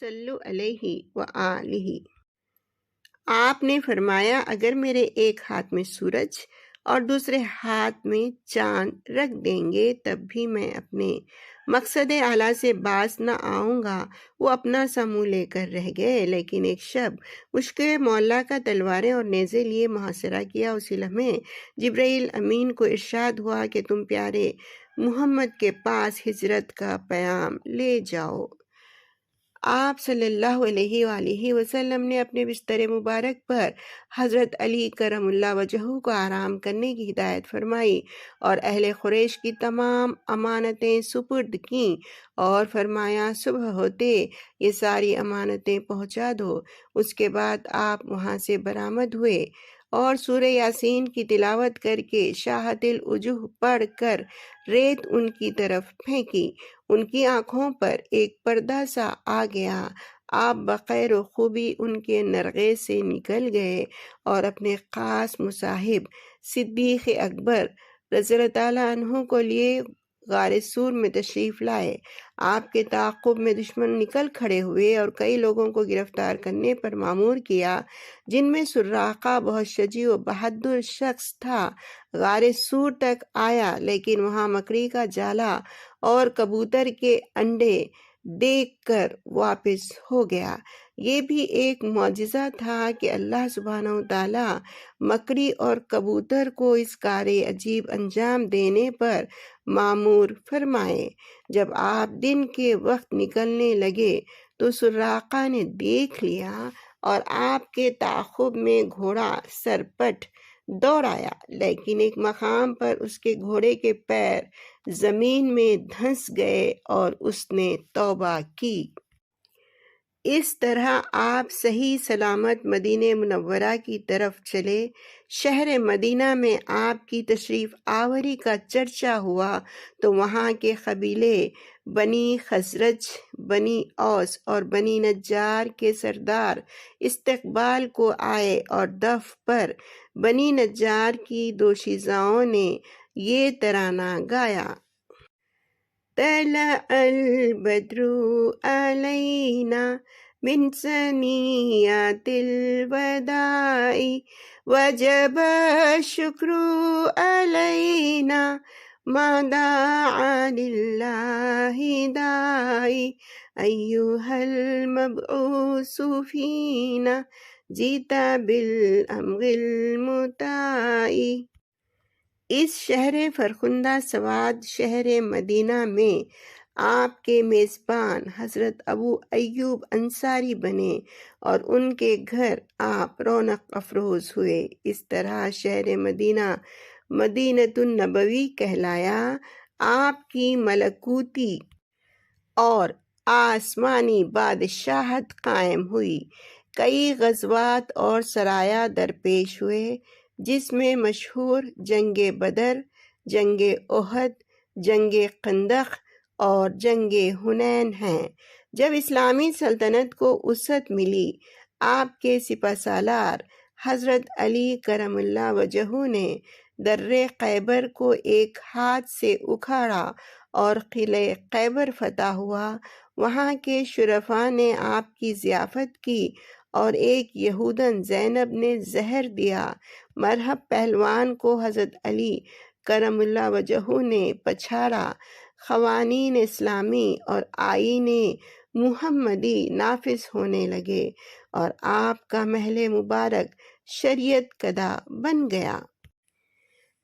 صلو علیہ وآلہ۔ آپ نے فرمایا اگر میرے ایک ہاتھ میں سورج اور دوسرے ہاتھ میں چاند رکھ دیں گے تب بھی میں اپنے مقصد اعلیٰ سے باز نہ آؤں گا۔ وہ اپنا سا منہ لے کر رہ گئے، لیکن ایک شب مشکل مولا کا تلواریں اور نیزے لیے محاصرہ کیا۔ اسی لمحے جبرائیل امین کو ارشاد ہوا کہ تم پیارے محمد کے پاس ہجرت کا پیام لے جاؤ۔ آپ صلی اللہ علیہ وآلہ وسلم نے اپنے بستر مبارک پر حضرت علی کرم اللہ وجہہ کو آرام کرنے کی ہدایت فرمائی اور اہل قریش کی تمام امانتیں سپرد کیں اور فرمایا صبح ہوتے یہ ساری امانتیں پہنچا دو۔ اس کے بعد آپ وہاں سے برآمد ہوئے اور سورہ یاسین کی تلاوت کر کے شاہد الوجوہ پڑھ کر ریت ان کی طرف پھینکی۔ ان کی آنکھوں پر ایک پردہ سا آ گیا۔ آپ بخیر و خوبی ان کے نرغے سے نکل گئے اور اپنے خاص مصاحب صدیق اکبر رضی اللہ تعالیٰ عنہ کو لیے غار سور میں تشریف لائے۔ آپ کے تعاقب میں دشمن نکل کھڑے ہوئے اور کئی لوگوں کو گرفتار کرنے پر مامور کیا، جن میں سراقہ بہت شجاع و بہادر شخص تھا۔ غار سور تک آیا لیکن وہاں مکڑی کا جالا اور کبوتر کے انڈے دیکھ کر واپس ہو گیا۔ یہ بھی ایک معجزہ تھا کہ اللہ سبحانہ وتعالیٰ مکڑی اور کبوتر کو اس کار عجیب انجام دینے پر مامور فرمائے۔ جب آپ دن کے وقت نکلنے لگے تو سراقہ نے دیکھ لیا اور آپ کے تعاقب میں گھوڑا سرپٹ دوڑ آیا، لیکن ایک مقام پر اس کے گھوڑے کے پیر زمین میں دھنس گئے اور اس نے توبہ کی۔ اس طرح آپ صحیح سلامت مدینہ منورہ کی طرف چلے۔ شہر مدینہ میں آپ کی تشریف آوری کا چرچا ہوا تو وہاں کے قبیلے بنی خزرج، بنی اوس اور بنی نجار کے سردار استقبال کو آئے اور دف پر بنی نجار کی دوشیزاؤں نے یہ ترانہ گایا: طلع البدر علینا من ثنیات الوداع وجب الشکر علینا ما دعا للہ داعی ایہا المبعوث فینا جیت بالامر المطاع۔ اس شہر فرخندہ سواد شہر مدینہ میں آپ کے میزبان حضرت ابو ایوب انصاری بنے اور ان کے گھر آپ رونق افروز ہوئے۔ اس طرح شہر مدینہ مدینۃ النبوی کہلایا۔ آپ کی ملکوتی اور آسمانی بادشاہت قائم ہوئی۔ کئی غزوات اور سرایا درپیش ہوئے جس میں مشہور جنگ بدر، جنگ احد، جنگ خندق اور جنگ حنین ہیں۔ جب اسلامی سلطنت کو وسعت ملی، آپ کے سپہ سالار حضرت علی کرم اللہ وجہہ نے درِ خیبر کو ایک ہاتھ سے اکھاڑا اور قلعہ خیبر فتح ہوا۔ وہاں کے شرفاء نے آپ کی ضیافت کی اور ایک یہودن زینب نے زہر دیا۔ مرہب پہلوان کو حضرت علی کرم اللہ وجہہ نے پچھاڑا۔ قوانین اسلامی اور آئین محمدی نافذ ہونے لگے اور آپ کا محل مبارک شریعت کدہ بن گیا۔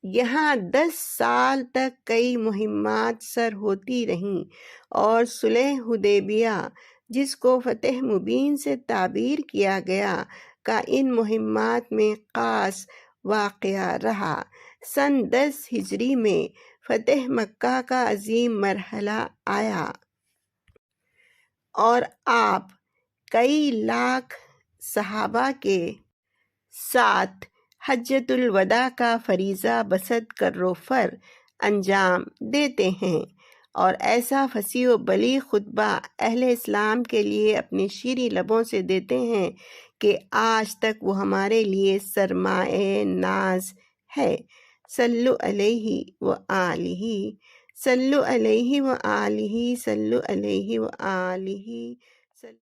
یہاں 10 سال تک کئی مہمات سر ہوتی رہیں اور صلح حدیبیہ، جس کو فتح مبین سے تعبیر کیا گیا، کا ان مہمات میں خاص واقعہ رہا۔ سن 10 ہجری میں فتح مکہ کا عظیم مرحلہ آیا اور آپ کئی لاکھ صحابہ کے ساتھ حجۃ الوداع کا فریضہ بسط کرو فر انجام دیتے ہیں اور ایسا فصیح و بلیغ خطبہ اہل اسلام کے لیے اپنے شیریں لبوں سے دیتے ہیں کہ آج تک وہ ہمارے لیے سرمایہ ناز ہے۔ صلو علیہ وآلہ، صلو علیہ وآلہ، صلو علیہ وآلہ۔